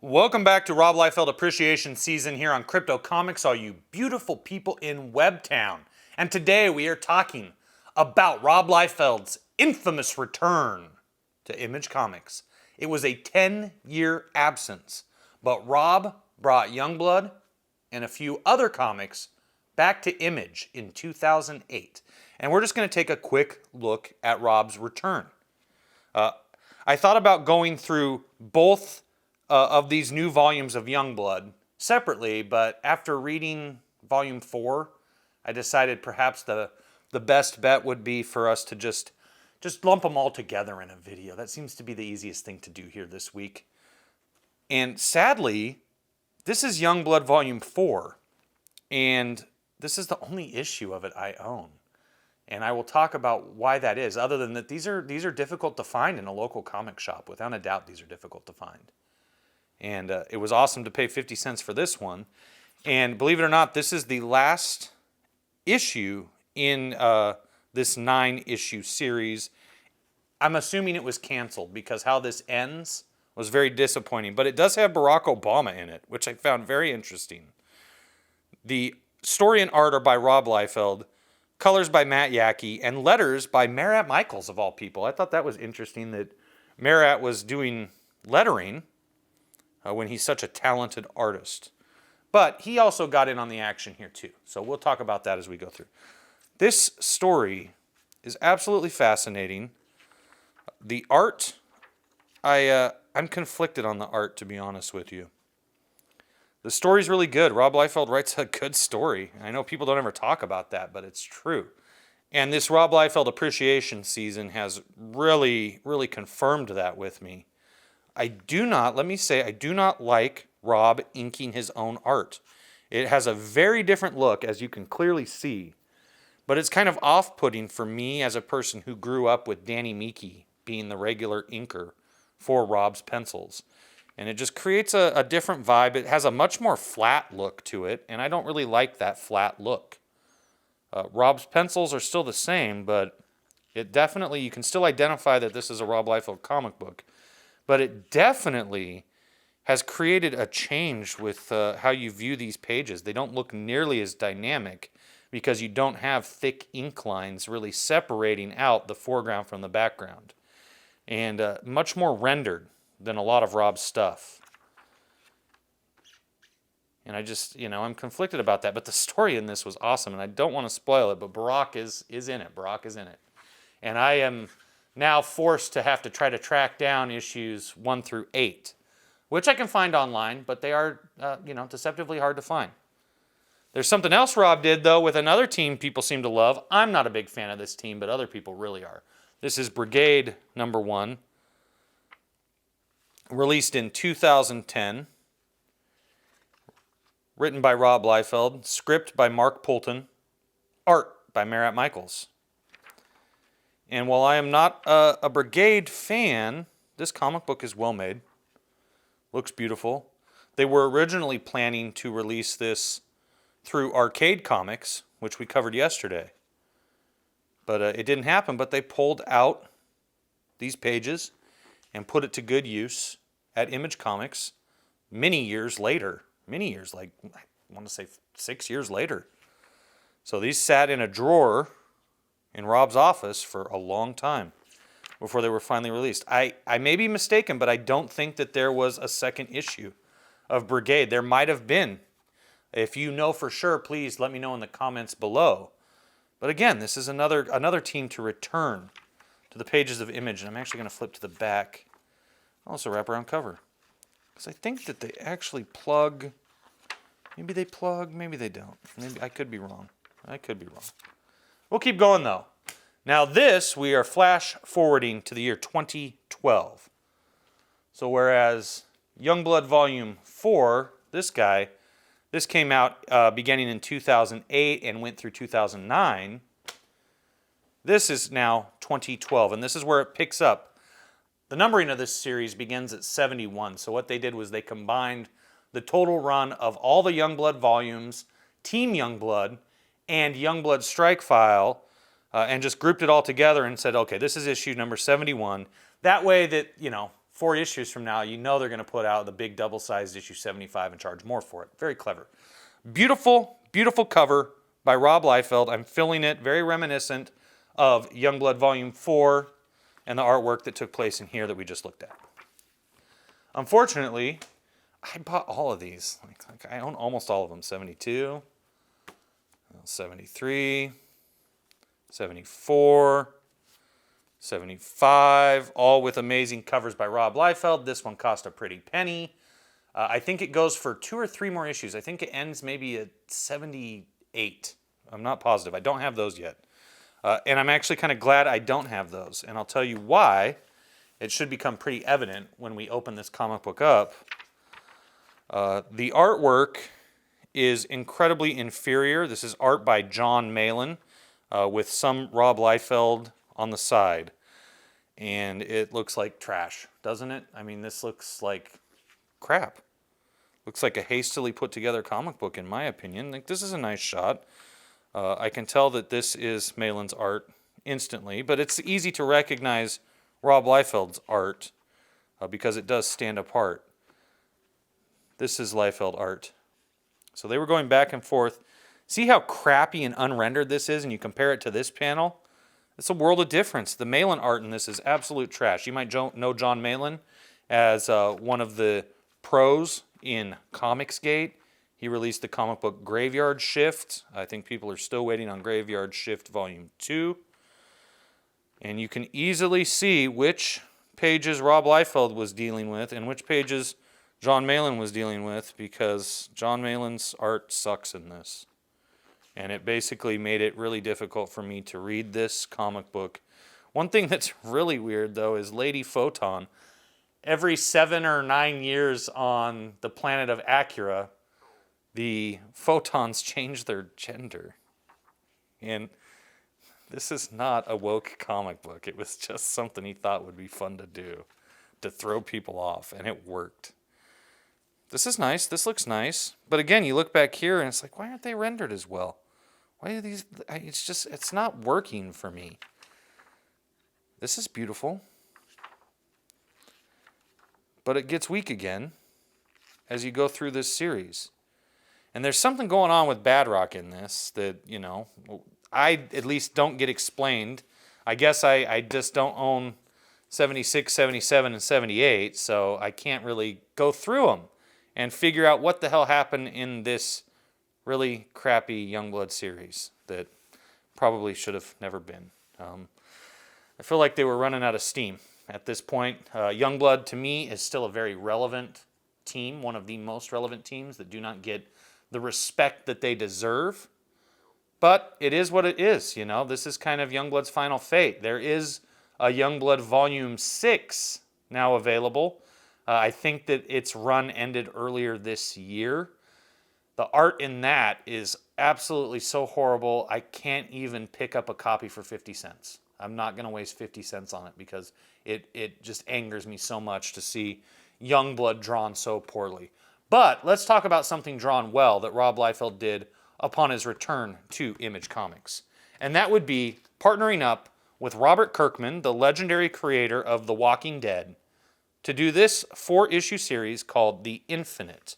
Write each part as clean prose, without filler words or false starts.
Welcome back to Rob Liefeld Appreciation Season here on Crypto Comics, all you beautiful people in Webtown. And today we are talking about Rob Liefeld's infamous return to Image Comics. It was a 10-year absence, but Rob brought Youngblood and a few other comics back to Image in 2008. And we're just going to take a quick look at Rob's return. I thought about going through both of these new volumes of Youngblood separately, but after reading volume 4, I decided perhaps the best bet would be for us to just lump them all together in a video. That seems to be the easiest thing to do here this week. And sadly, this is Youngblood Volume 4, and this is the only issue of it I own. And I will talk about why that is, other than that these are difficult to find in a local comic shop. Without a doubt, these are difficult to find. And it was awesome to pay 50 cents for this one. And believe it or not, this is the last issue in this 9-issue series. I'm assuming it was canceled because how this ends was very disappointing. But it does have Barack Obama in it, which I found very interesting. The story and art are by Rob Liefeld, colors by Matt Yackey, and letters by Marat Mychaels, of all people. I thought that was interesting that Marat was doing lettering when he's such a talented artist. But he also got in on the action here too. So we'll talk about that as we go through. This story is absolutely fascinating. The art, I'm conflicted on the art, to be honest with you. The story's really good. Rob Liefeld writes a good story. I know people don't ever talk about that, but it's true. And this Rob Liefeld Appreciation Season has really, really confirmed that with me. I do not like Rob inking his own art. It has a very different look, as you can clearly see, but it's kind of off-putting for me as a person who grew up with Danny Meeke being the regular inker for Rob's pencils. And it just creates a different vibe. It has a much more flat look to it, and I don't really like that flat look. Rob's pencils are still the same, but it definitely, you can still identify that this is a Rob Liefeld comic book. But it definitely has created a change with how you view these pages. They don't look nearly as dynamic because you don't have thick ink lines really separating out the foreground from the background. And much more rendered than a lot of Rob's stuff. And I just, I'm conflicted about that. But the story in this was awesome, and I don't want to spoil it, but Barack is in it. Barack is in it. And I am now forced to have to try to track down issues 1 through 8, which I can find online, but they are, deceptively hard to find. There's something else Rob did, though, with another team people seem to love. I'm not a big fan of this team, but other people really are. This is Brigade #1, released in 2010, written by Rob Liefeld, script by Mark Photon, art by Marat Mychaels. And while I am not a Brigade fan, this comic book is well made. Looks beautiful. They were originally planning to release this through Arcade Comics, which we covered yesterday. But it didn't happen, but they pulled out these pages and put it to good use at Image Comics many years later. Many years, like I want to say 6 years later. So these sat in a drawer in Rob's office for a long time before they were finally released. I may be mistaken, but I don't think that there was a second issue of Brigade. There might have been. If you know for sure, please let me know in the comments below. But again, this is another team to return to the pages of Image. And I'm actually going to flip to the back. Also wraparound cover. Because I think that they actually plug. Maybe they plug, maybe they don't. Maybe I could be wrong. We'll keep going, though. Now this, we are flash forwarding to the year 2012. So whereas Youngblood Volume 4, this came out beginning in 2008 and went through 2009. This is now 2012, and this is where it picks up. The numbering of this series begins at 71. So what they did was they combined the total run of all the Youngblood volumes, Team Youngblood, and Youngblood Strike File, and just grouped it all together and said, okay, this is issue number 71. That way that, 4 issues from now, you know they're going to put out the big double-sized issue 75 and charge more for it. Very clever. Beautiful, beautiful cover by Rob Liefeld. I'm feeling it, very reminiscent of Youngblood Volume 4 and the artwork that took place in here that we just looked at. Unfortunately, I bought all of these. Like I own almost all of them. 72, 73, 74, 75, all with amazing covers by Rob Liefeld. This one cost a pretty penny. I think it goes for 2 or 3 more issues. I think it ends maybe at 78. I'm not positive. I don't have those yet. And I'm actually kind of glad I don't have those. And I'll tell you why. It should become pretty evident when we open this comic book up. The artwork is incredibly inferior. This is art by Jon Malin with some Rob Liefeld on the side. And it looks like trash, doesn't it? I mean, this looks like crap. Looks like a hastily put together comic book, in my opinion. Like, this is a nice shot. I can tell that this is Malin's art instantly, but it's easy to recognize Rob Liefeld's art because it does stand apart. This is Liefeld art. So they were going back and forth. See how crappy and unrendered this is, and you compare it to this panel? It's a world of difference. The Malin art in this is absolute trash. You might know Jon Malin as one of the pros in Comicsgate. He released the comic book Graveyard Shift. I think people are still waiting on Graveyard Shift Volume 2. And you can easily see which pages Rob Liefeld was dealing with and which pages Jon Malin was dealing with, because Jon Malin's art sucks in this. And it basically made it really difficult for me to read this comic book. One thing that's really weird, though, is Lady Photon. Every 7 or 9 years on the planet of Acura, the Photons change their gender. And this is not a woke comic book. It was just something he thought would be fun to do, to throw people off, and it worked. This is nice. This looks nice. But again, you look back here, and it's like, why aren't they rendered as well? Why are these... it's not working for me. This is beautiful. But it gets weak again as you go through this series. And there's something going on with Badrock in this that, you know, I at least don't get explained. I guess I just don't own 76, 77, and 78, so I can't really go through them and figure out what the hell happened in this really crappy Youngblood series that probably should have never been. I feel like they were running out of steam at this point. Youngblood, to me, is still a very relevant team, one of the most relevant teams that do not get the respect that they deserve. But it is what it is, you know. This is kind of Youngblood's final fate. There is a Youngblood Volume 6 now available. I think that its run ended earlier this year. The art in that is absolutely so horrible, I can't even pick up a copy for 50 cents. I'm not going to waste 50 cents on it because it just angers me so much to see Youngblood drawn so poorly. But let's talk about something drawn well that Rob Liefeld did upon his return to Image Comics. And that would be partnering up with Robert Kirkman, the legendary creator of The Walking Dead, to do this 4-issue series called The Infinite.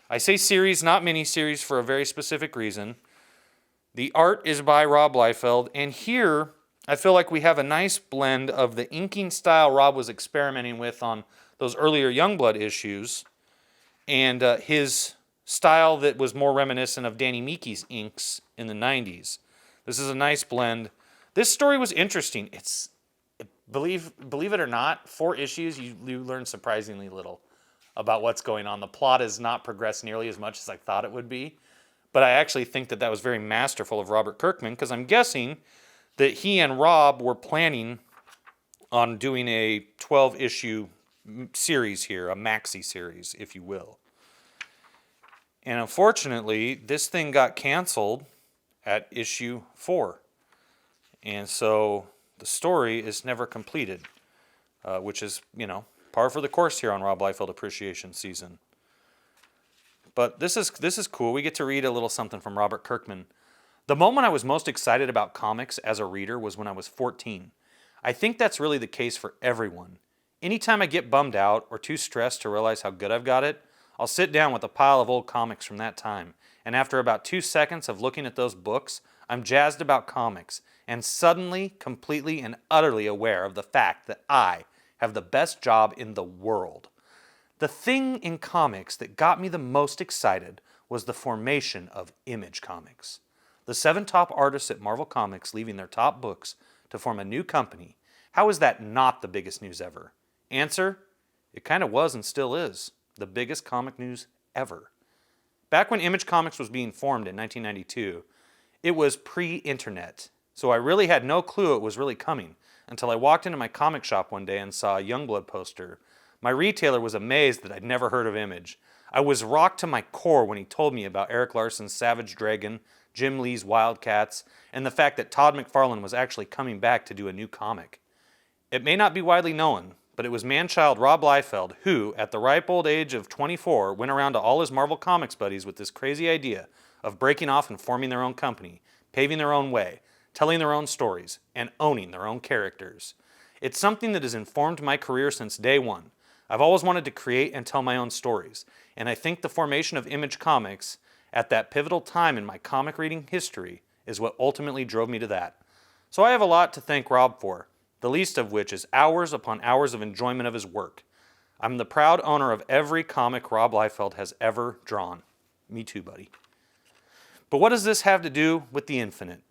I say series, not mini-series, for a very specific reason. The art is by Rob Liefeld, and here I feel like we have a nice blend of the inking style Rob was experimenting with on those earlier Youngblood issues, and his style that was more reminiscent of Danny Meeke's inks in the 90s. This is a nice blend. This story was interesting. Believe it or not, 4 issues, you learn surprisingly little about what's going on. The plot has not progressed nearly as much as I thought it would be, but I actually think that was very masterful of Robert Kirkman, because I'm guessing that he and Rob were planning on doing a 12-issue series here, a maxi series, if you will. And unfortunately, this thing got canceled at issue 4. And so the story is never completed, which is, you know, par for the course here on Rob Liefeld Appreciation Season. But this is cool. We get to read a little something from Robert Kirkman. The moment I was most excited about comics as a reader was when I was 14. I think that's really the case for everyone. Anytime I get bummed out or too stressed to realize how good I've got it, I'll sit down with a pile of old comics from that time, and after about 2 seconds of looking at those books, I'm jazzed about comics, and suddenly, completely and utterly aware of the fact that I have the best job in the world. The thing in comics that got me the most excited was the formation of Image Comics. The 7 top artists at Marvel Comics leaving their top books to form a new company. How is that not the biggest news ever? Answer, it kind of was and still is the biggest comic news ever. Back when Image Comics was being formed in 1992, it was pre-internet, so I really had no clue it was really coming until I walked into my comic shop one day and saw a Youngblood poster. My retailer was amazed that I'd never heard of Image. I was rocked to my core when he told me about Eric Larson's Savage Dragon, Jim Lee's Wildcats, and the fact that Todd McFarlane was actually coming back to do a new comic. It may not be widely known, but it was man-child Rob Liefeld who, at the ripe old age of 24, went around to all his Marvel Comics buddies with this crazy idea of breaking off and forming their own company, paving their own way, telling their own stories, and owning their own characters. It's something that has informed my career since day one. I've always wanted to create and tell my own stories, and I think the formation of Image Comics at that pivotal time in my comic reading history is what ultimately drove me to that. So I have a lot to thank Rob for, the least of which is hours upon hours of enjoyment of his work. I'm the proud owner of every comic Rob Liefeld has ever drawn. Me too, buddy. But what does this have to do with the infinite?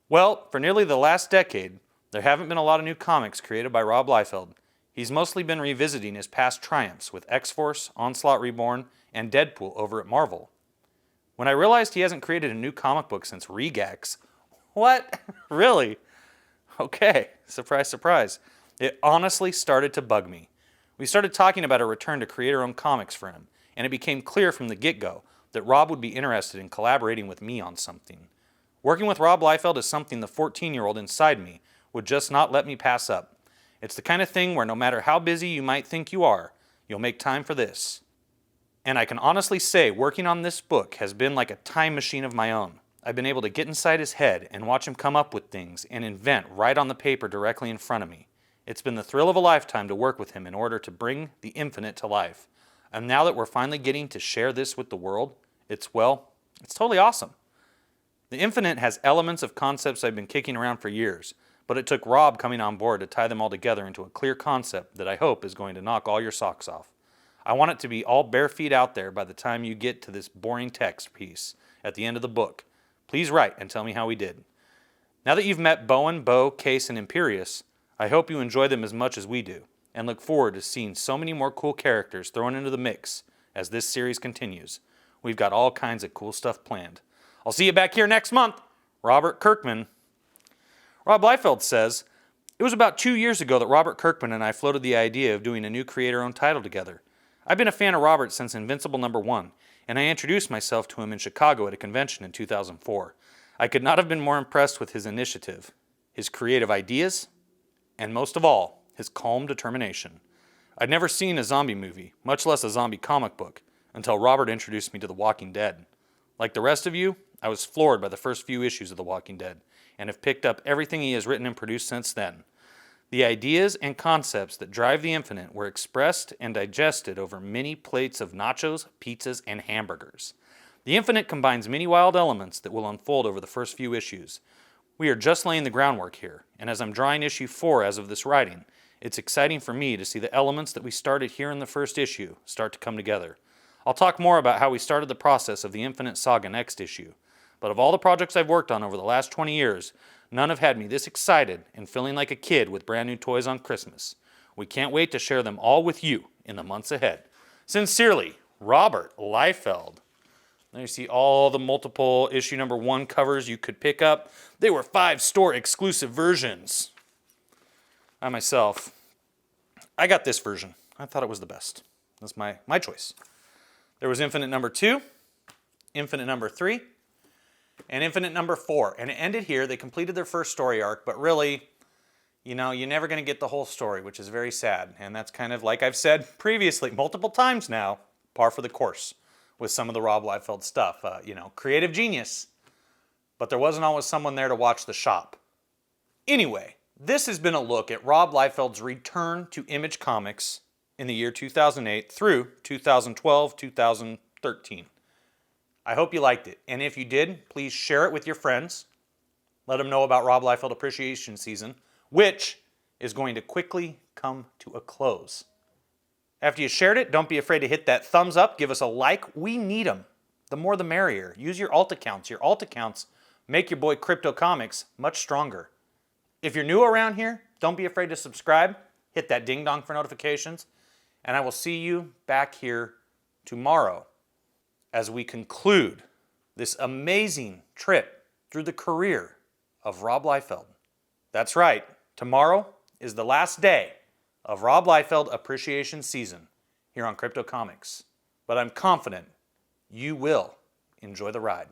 Well, for nearly the last decade, there haven't been a lot of new comics created by Rob Liefeld. He's mostly been revisiting his past triumphs with X-Force, Onslaught Reborn, and Deadpool over at Marvel. When I realized he hasn't created a new comic book since Regax, what? Really? Okay, surprise, surprise. It honestly started to bug me. We started talking about a return to creator-owned comics for him, and it became clear from the get-go that Rob would be interested in collaborating with me on something. Working with Rob Liefeld is something the 14-year-old inside me would just not let me pass up. It's the kind of thing where no matter how busy you might think you are, you'll make time for this. And I can honestly say working on this book has been like a time machine of my own. I've been able to get inside his head and watch him come up with things and invent right on the paper directly in front of me. It's been the thrill of a lifetime to work with him in order to bring the infinite to life. And now that we're finally getting to share this with the world, it's totally awesome. The infinite has elements of concepts I've been kicking around for years, but it took Rob coming on board to tie them all together into a clear concept that I hope is going to knock all your socks off. I want it to be all bare feet out there by the time you get to this boring text piece at the end of the book. Please write and tell me how we did. Now that you've met Bowen, Bo, Case, and Imperius, I hope you enjoy them as much as we do, and look forward to seeing so many more cool characters thrown into the mix as this series continues. We've got all kinds of cool stuff planned. I'll see you back here next month. Robert Kirkman. Rob Liefeld says, it was about 2 years ago that Robert Kirkman and I floated the idea of doing a new creator-owned title together. I've been a fan of Robert since Invincible #1, and I introduced myself to him in Chicago at a convention in 2004. I could not have been more impressed with his initiative, his creative ideas, and most of all, his calm determination. I'd never seen a zombie movie, much less a zombie comic book, until Robert introduced me to The Walking Dead. Like the rest of you, I was floored by the first few issues of The Walking Dead, and have picked up everything he has written and produced since then. The ideas and concepts that drive the infinite were expressed and digested over many plates of nachos, pizzas, and hamburgers. The infinite combines many wild elements that will unfold over the first few issues. We are just laying the groundwork here, and as I'm drawing issue 4 as of this writing, it's exciting for me to see the elements that we started here in the first issue start to come together. I'll talk more about how we started the process of the Infinite Saga next issue, but of all the projects I've worked on over the last 20 years, none have had me this excited and feeling like a kid with brand new toys on Christmas. We can't wait to share them all with you in the months ahead. Sincerely, Robert Liefeld. There you see all the multiple issue #1 covers you could pick up. They were 5-store exclusive versions. I myself, I got this version. I thought it was the best. That's my choice. There was Infinite #2, Infinite #3, and Infinite #4. And it ended here. They completed their first story arc, but really, you're never going to get the whole story, which is very sad. And that's kind of, like I've said previously, multiple times now, par for the course with some of the Rob Liefeld stuff. Creative genius, but there wasn't always someone there to watch the shop. Anyway, This has been a look at Rob Liefeld's return to Image Comics in the year 2008 through 2012, 2013. I hope you liked it, and if you did, please share it with your friends. Let them know about Rob Liefeld Appreciation Season, which is going to quickly come to a close. After you shared it, don't be afraid to hit that thumbs up, give us a like. We need them. The more the merrier. Use your alt accounts. Your alt accounts make your boy Crypto Comics much stronger. If you're new around here, don't be afraid to subscribe. Hit that ding dong for notifications. And I will see you back here tomorrow as we conclude this amazing trip through the career of Rob Liefeld. That's right, tomorrow is the last day of Rob Liefeld Appreciation Season here on Crypto Comics. But I'm confident you will enjoy the ride.